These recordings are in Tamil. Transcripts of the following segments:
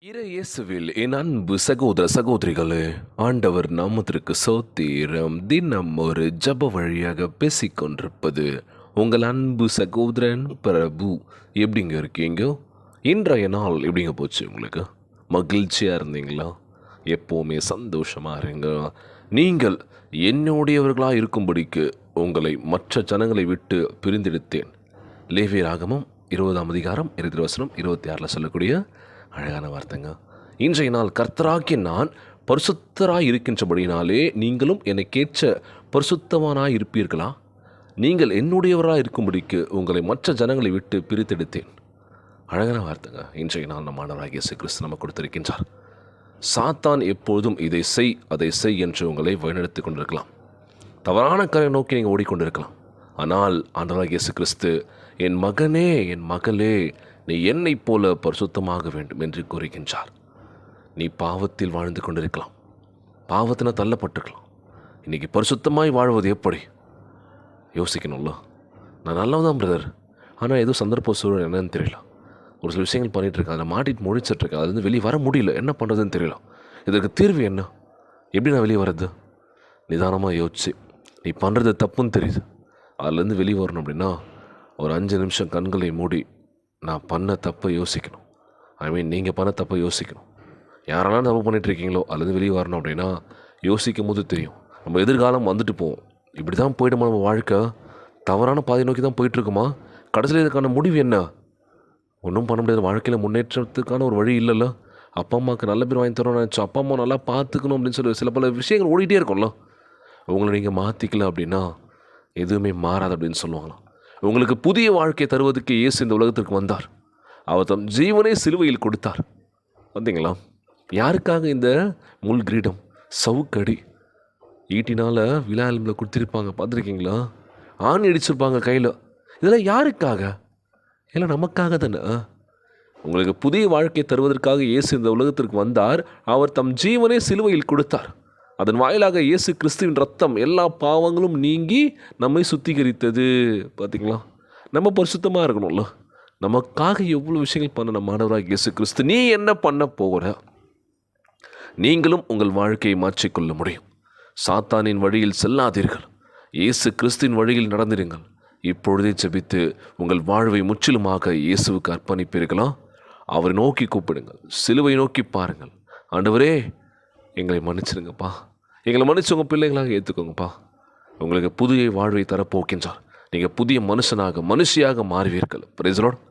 இயேசுவில் என் அன்பு சகோதர சகோதரிகளே, ஆண்டவர் நாமத்திற்கு சோத்திரம். தினம் ஒரு ஜப வழியாக பேசிக்கொண்டிருப்பது உங்கள் அன்பு சகோதரன் பிரபு. எப்படிங்க இருக்கீங்க? இன்றைய நாள் எப்படிங்க போச்சு உங்களுக்கு? மகிழ்ச்சியாக இருந்தீங்களா? எப்போவுமே சந்தோஷமாக இருங்க. நீங்கள் என்னுடையவர்களாக இருக்கும்படிக்கு உங்களை மற்ற ஜனங்களை விட்டு பிரிந்தெடுத்தேன். லேவியராகமம் 20ஆம் அதிகாரம் 26 சொல்லக்கூடிய அழகான வார்த்தைங்க. இன்றைய நாள் கர்த்தராகிய நான் பரிசுத்தராய் இருக்கின்றபடினாலே நீங்களும் எனக்கேற்ற பரிசுத்தவானாய் இருப்பீர்களா? நீங்கள் என்னுடையவராக இருக்கும்படிக்கு உங்களை மற்ற ஜனங்களை விட்டு பிரித்தெடுத்தேன். அழகான வார்த்தைங்க. இன்றைய நாள் நம் ஆண்டவராகிய இயேசு கிறிஸ்து நமக்கு கொடுத்திருக்கின்றார். சாத்தான் எப்பொழுதும் இதை செய் அதை செய் என்று உங்களை வழிநடத்தி கொண்டிருக்கலாம். தவறான கரை நோக்கி நீங்கள் ஓடிக்கொண்டிருக்கலாம். ஆனால் ஆண்டவராகிய இயேசு கிறிஸ்து, என் மகனே, என் மகளே, நீ என்னைப் போல பரிசுத்தமாக வேண்டும் என்று கூறுகின்றார். நீ பாவத்தில் வாழ்ந்து கொண்டிருக்கலாம், பாவத்தில் தள்ளப்பட்டிருக்கலாம். இன்றைக்கி பரிசுத்தமாய் வாழ்வது எப்படி யோசிக்கணும்ல. நான் நல்லவதான் பிரதர், ஆனால் ஏதோ சந்தர்ப்ப சூழல் என்னன்னு தெரியல. ஒரு சில விஷயங்கள் பண்ணிகிட்ருக்கேன், அதில் மாட்டிட்டு முடிச்சிட்ருக்கேன், அதுலேருந்து வெளியே வர முடியல, என்ன பண்ணுறதுன்னு தெரியல. இதற்கு தீர்வு என்ன? எப்படி நான் வெளியே வர்றது? நிதானமாக யோசிச்சு, நீ பண்ணுறது தப்புன்னு தெரியுது, அதுலேருந்து வெளியே வரணும் அப்படின்னா ஒரு 5 நிமிஷம் கண்களை மூடி நான் பண்ண தப்பை யோசிக்கணும். நீங்கள் பண்ண தப்பை யோசிக்கணும். யாரெல்லாம் தப்பு பண்ணிகிட்ருக்கீங்களோ அதுலேருந்து வெளியே வரணும் அப்படின்னா யோசிக்கும் போது தெரியும். நம்ம எதிர்காலம் வந்துட்டு போவோம். இப்படி தான் போய்டுமா நம்ம வாழ்க்கை? தவறான பாதை நோக்கி தான் போயிட்டுருக்குமா? கடைசியில் இதுக்கான முடிவு என்ன? ஒன்றும் பண்ண முடியாது. வாழ்க்கையில் முன்னேற்றத்துக்கான ஒரு வழி இல்லைல்ல. அப்பா அம்மாவுக்கு நல்ல பேர் வாங்கி தரோம்னு நினச்சோம், அப்பா அம்மா நல்லா பார்த்துக்கணும் அப்படின்னு சொல்லி சில பல விஷயங்கள் ஓடிட்டே இருக்கும்ல. உங்களை நீங்கள் மாற்றிக்கல அப்படின்னா எதுவுமே மாறாது அப்படின்னு சொல்லுவாங்களாம். உங்களுக்கு புதிய வாழ்க்கையை தருவதற்கு இயேசு இந்த உலகத்திற்கு வந்தார். அவர் தம் ஜீவனை சிலுவையில் கொடுத்தார். வந்தீங்களா? யாருக்காக இந்த முள் கிரீடம், சவுக்கடி, ஈட்டினால் விழா எலும்பில் கொடுத்துருப்பாங்க, பார்த்துருக்கீங்களா? ஆணி அடிச்சிருப்பாங்க கையில். இதெல்லாம் யாருக்காக? இல்லை நமக்காக தானே. உங்களுக்கு புதிய வாழ்க்கையை தருவதற்காக இயேசு இந்த உலகத்திற்கு வந்தார். அவர் தம் ஜீவனை சிலுவையில் கொடுத்தார். அதன் வாயிலாக இயேசு கிறிஸ்துவின் ரத்தம் எல்லா பாவங்களும் நீங்கி நம்மை சுத்திகரித்தது. பார்த்திங்களா? நம்ம பரிசுத்தமாக இருக்கணும்ல. நமக்காக எவ்வளோ விஷயங்கள் பண்ண நம்ம ஆண்டவராகிய இயேசு கிறிஸ்து. நீ என்ன பண்ண போகிற? நீங்களும் உங்கள் வாழ்க்கையை மாற்றிக்கொள்ள முடியும். சாத்தானின் வழியில் செல்லாதீர்கள், இயேசு கிறிஸ்துவின் வழியில் நடந்திருங்கள். இப்பொழுதே ஜெபித்து உங்கள் வாழ்வை முற்றிலுமாக இயேசுவுக்கு அர்ப்பணிப்பீர்களா? அவரை நோக்கி கூப்பிடுங்கள், சிலுவை நோக்கி பாருங்கள். ஆண்டவரே, எங்களை மன்னிச்சிருங்கப்பா, எங்களை மன்னிச்சு உங்கள் பிள்ளைகளாக ஏற்றுக்கோங்கப்பா. உங்களுக்கு புதிய வாழ்வை தரப்போக்கின்றார். நீங்கள் புதிய மனுஷியாக மாறுவீர்கள். Praise the Lord.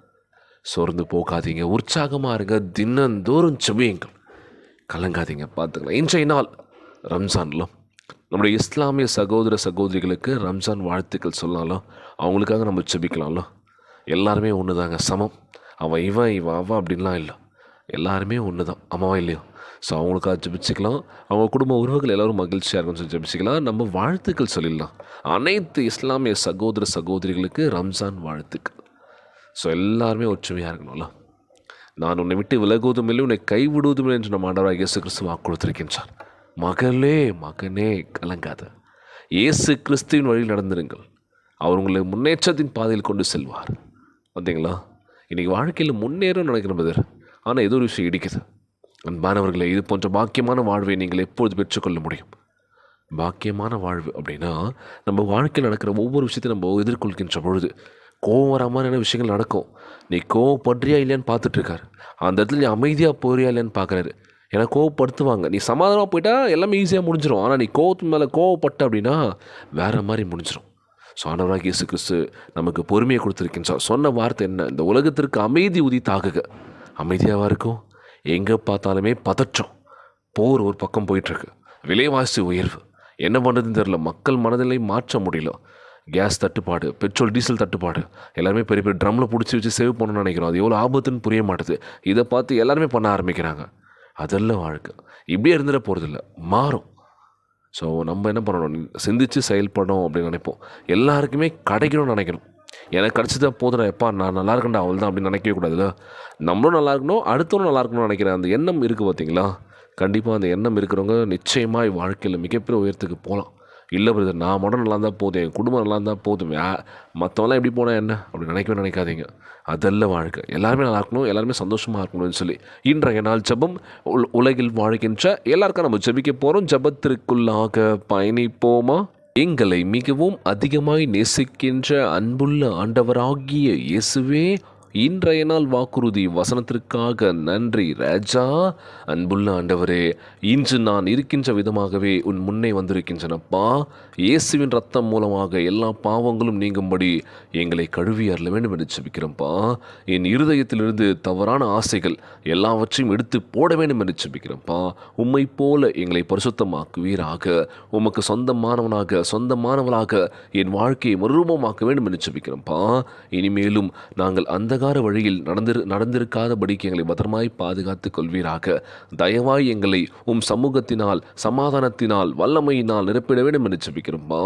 சோர்ந்து போகாதீங்க, உற்சாகமாக இருங்க, தினந்தோறும் ஜெபியுங்கள், கலங்காதீங்க, பார்த்துக்கலாம். இன்றைய நாள் ரம்ஜான்ல நம்முடைய இஸ்லாமிய சகோதர சகோதரிகளுக்கு ரம்ஜான் வாழ்த்துக்கள் சொல்லலாம்ல. அவங்களுக்காக நம்ம ஜெபிக்கலாம்ல. எல்லாருமே ஒன்று தாங்க, சமம். அவன் இவன் அவன் அப்படின்லாம் இல்லை. எல்லாருமே ஒன்று தான், அம்மாவா இல்லையோ? ஸோ அவங்களுக்காக ஜெபிச்சிக்கலாம். அவங்க குடும்ப உறவுகள் எல்லோரும் மகிழ்ச்சியாக இருக்குன்னு சொல்லி ஜெபிச்சிக்கலாம். நம்ம வாழ்த்துக்கள் சொல்லிடலாம். அனைத்து இஸ்லாமிய சகோதர சகோதரிகளுக்கு ரம்ஜான் வாழ்த்துக்கள். ஸோ எல்லாருமே ஒற்றுமையாக இருக்கணும்ல. நான் உன்னை விட்டு விலகுவதும் இல்லை, உன்னை கைவிடுவதும் இல்லை என்று நம்ம ஆண்டவராகிய இயேசு கிறிஸ்து வாக்கு கொடுத்திருக்கின்றார். மகளே, மகனே, கலங்காத, இயேசு கிறிஸ்துவின் வழியில் நடந்திருங்கள். அவர் உங்களை முன்னேற்றத்தின் பாதையில் கொண்டு செல்வார். வந்தீங்களா? இன்றைக்கி வாழ்க்கையில் முன்னேறும் நினைக்கிற பதர், ஆனால் ஏதோ ஒரு விஷயம் இடிக்குது. அன்பானவர்களே, இது போன்ற பாக்கியமான வாழ்வை நீங்கள் எப்பொழுது பெற்றுக்கொள்ள முடியும்? பாக்கியமான வாழ்வு அப்படின்னா நம்ம வாழ்க்கையில் நடக்கிற ஒவ்வொரு விஷயத்தையும் நம்ம எதிர்கொள்கின்ற பொழுது கோவம் வராமல் விஷயங்கள் நடக்கும். நீ கோவப்படுறியா இல்லையான்னு பார்த்துட்ருக்காரு. அந்த இடத்துல நீ அமைதியாக போறியா இல்லையான்னு பார்க்குறாரு. ஏன்னா கோவப்படுத்துவாங்க. நீ சமாதானமாக போயிட்டா எல்லாமே ஈஸியாக முடிஞ்சிடும். ஆனால் நீ கோவத்து மேலே கோவப்பட்ட அப்படின்னா வேறு மாதிரி முடிஞ்சிடும். ஸோ ஆண்டவராகிய இயேசு கிறிஸ்து நமக்கு பொறுமையை கொடுத்துருக்கின்றார். சொன்ன வார்த்தை என்ன? இந்த உலகத்திற்கு அமைதி உதித்தாகுக. அமைதியாக இருக்கும். எங்கே பார்த்தாலுமே பதற்றம், போர் ஒரு பக்கம் போயிட்டுருக்கு, விலைவாசி உயர்வு, என்ன பண்ணுறதுன்னு தெரில, மக்கள் மனதிலை மாற்ற முடியல, கேஸ் தட்டுப்பாடு, பெட்ரோல் டீசல் தட்டுப்பாடு, எல்லாருமே பெரிய பெரிய ட்ரம்மில் பிடிச்சி வச்சு சேவ் பண்ணணும்னு நினைக்கிறோம். அது எவ்வளோ ஆபத்துன்னு புரிய மாட்டுது. இதை பார்த்து எல்லாருமே பண்ண ஆரம்பிக்கிறாங்க. அதெல்லாம் வாழ்க்கை. இப்படியே இருந்துட போகிறதில்ல, மாறும். ஸோ நம்ம என்ன பண்ணணும்? சிந்தித்து செயல்படணும் அப்படின்னு நினைப்போம். எல்லாருக்குமே கிடைக்கணும்னு நினைக்கணும். எனக்கு கிடச்சதா போதும், எப்பா நான் நல்லா இருக்கேன்டா அவள் தான் அப்படின்னு நினைக்கவே கூடாதுல்ல. நம்மளும் நல்லா இருக்கணும், அடுத்தவனும் நல்லா இருக்கணும்னு நினைக்கிறேன். அந்த எண்ணம் இருக்குது பார்த்தீங்களா? கண்டிப்பாக அந்த எண்ணம் இருக்கிறவங்க நிச்சயமாக வாழ்க்கையில் மிகப்பெரிய உயரத்துக்கு போகலாம். இல்லை பிரதர் நான் மட்டும் நல்லா இருந்தால் போதும், என் குடும்பம் நல்லா இருந்தால் போதும், மற்றவங்களாம் எப்படி போனால் என்ன அப்படி நினைக்காதீங்க. அதல்ல வாழ்க்கை. எல்லாருமே நல்லா இருக்கணும், எல்லாருமே சந்தோஷமாக இருக்கணும்னு சொல்லி இன்றைய நாள் ஜெபம் உலகில் வாழ்கின்ற எல்லாருக்கும் நம்ம ஜெபிக்க போகிறோம். ஜெபத்திற்குள்ளாக பயணிப்போமா? எங்களை மிகவும் அதிகமாய் நேசிக்கின்ற அன்புள்ள ஆண்டவராகிய இயேசுவே, இன்றைய நாள் வாக்குறுதி வசனத்திற்காக நன்றி ராஜா. அன்புள்ள ஆண்டவரே, இன்று நான் இருக்கின்ற விதமாகவே உன் முன்னே வந்திருக்கின்றனப்பா. இயேசுவின் ரத்தம் மூலமாக எல்லா பாவங்களும் நீங்கும்படி எங்களை கழுவி அருள வேண்டும் என்று ஜெபிக்கிறோம்ப்பா. என் இருதயத்திலிருந்து தவறான ஆசைகள் எல்லாவற்றையும் எடுத்து போட வேண்டும் என்று ஜெபிக்கிறோம்ப்பா. உம்மை போல எங்களை பரிசுத்தமாக்குவீராக. உமக்கு சொந்தமானவளாக என் வாழ்க்கையை மறுரூபமாக்க வேண்டும் என்று ஜெபிக்கிறோம்ப்பா. இனிமேலும் நாங்கள் அந்த வழியில் நடந்திருக்காதபடிக்கு எங்களை பத்திரமாய் பாதுகாத்துக் கொள்வீராக. தயவாய் எங்களை உம் சமூகத்தினால், சமாதானத்தினால், வல்லமையினால் நிரப்பிட வேண்டும் என்று ஜெபிக்கிறோம்ப்பா.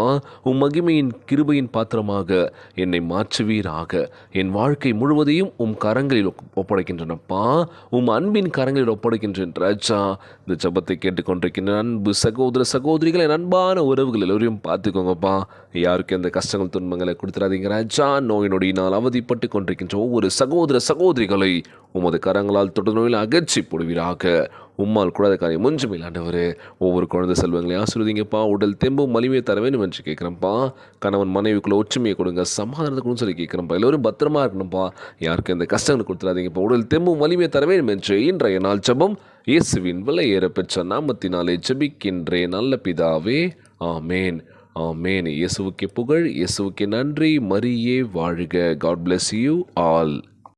உம் மகிமையின் கிருபையின் பாத்திரமாக என்னை மாற்றுவீராக. என் வாழ்க்கை முழுவதையும் உம் கரங்களில் ஒப்படைக்கின்றனப்பா. உம் அன்பின் கரங்களில் ஒப்படைக்கின்றேன் ராஜா. இந்த ஜெபத்தை கேட்டுக்கொண்டிருக்கின்ற அன்பு சகோதர சகோதரிகளை, அன்பான உறவுகள் எல்லோரையும் பார்த்துக்கோங்கப்பா. யாருக்கு எந்த கஷ்டங்கள் துன்பங்களை கொடுத்துடாதீங்க ராஜா. நோய் நொடியினால் அவதிப்பட்டு கொண்டிருக்கின்ற ஒவ்வொரு சகோதர சகோதரிகளை உமது கரங்களால் தொட்டு நோயில் அகற்றி போடுவீராக. உம்மால் கூடாத காரியம் ஒன்றுமே ஆண்டவரே. ஒவ்வொரு குழந்தை செல்வங்களை ஆசீர்வதிங்கப்பா. உடல் தெம்பும் மலிமையை தர வேண்டும் என்று கேட்குறேன்ப்பா. கணவன் மனைவிக்குள்ள ஒற்றுமையை கொடுங்க, சமாதானத்தை கொடுன்னு சொல்லி கேட்குறேன்ப்பா. எல்லோரும் பத்திரமா இருக்கணும்ப்பா. யாருக்கு எந்த கஷ்டங்களை கொடுத்துடாதீங்கப்பா. உடல் தெம்பும் மலிமையை தர வேண்டும் என்று இன்றைய நாள் ஜெபம் இயேசுவின் விலையேற பெற்ற நாமத்தினாலே ஜெபிக்கின்றேன் நல்ல பிதாவே, ஆமேன். ஆமேன். இயேசுவுக்கே புகழ், இயேசுவுக்கே நன்றி. மரியே வாழ்க. God bless you all.